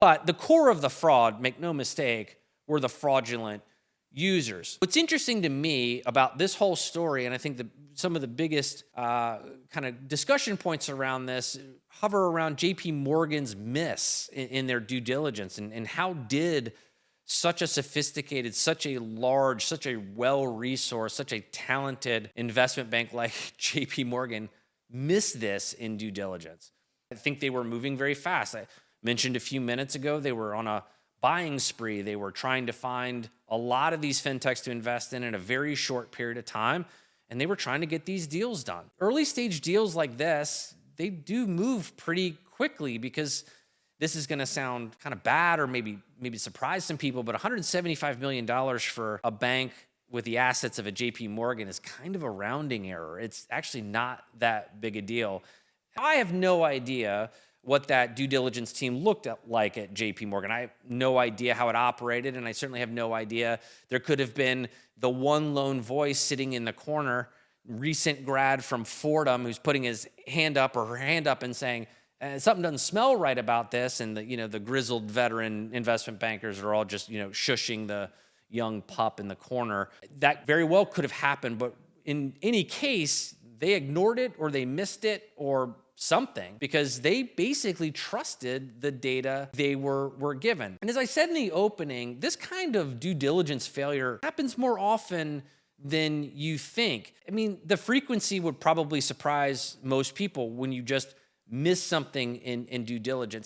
But the core of the fraud, make no mistake, were the fraudulent users. What's interesting to me about this whole story, and I think some of the biggest kind of discussion points around this hover around JP Morgan's miss in their due diligence, and how did such a sophisticated, such a large, such a well-resourced, such a talented investment bank like JP Morgan miss this in due diligence? I think they were moving very fast. I mentioned a few minutes ago, they were on a buying spree. They were trying to find a lot of these fintechs to invest in a very short period of time, and they were trying to get these deals done. Early stage deals like this, they do move pretty quickly, because this is going to sound kind of bad or maybe surprise some people, but $175 million for a bank with the assets of a JP Morgan is kind of a rounding error. It's actually not that big a deal. I have no idea what that due diligence team looked like at JP Morgan. I have no idea how it operated, and I certainly have no idea. There could have been the one lone voice sitting in the corner, recent grad from Fordham, who's putting his hand up or her hand up and saying, something doesn't smell right about this, and the grizzled veteran investment bankers are all just shushing the young pup in the corner. That very well could have happened, but in any case, they ignored it or they missed it or something, because they basically trusted the data they were given. And as I said in the opening, this kind of due diligence failure happens more often than you think. I mean, the frequency would probably surprise most people when you just miss something in due diligence.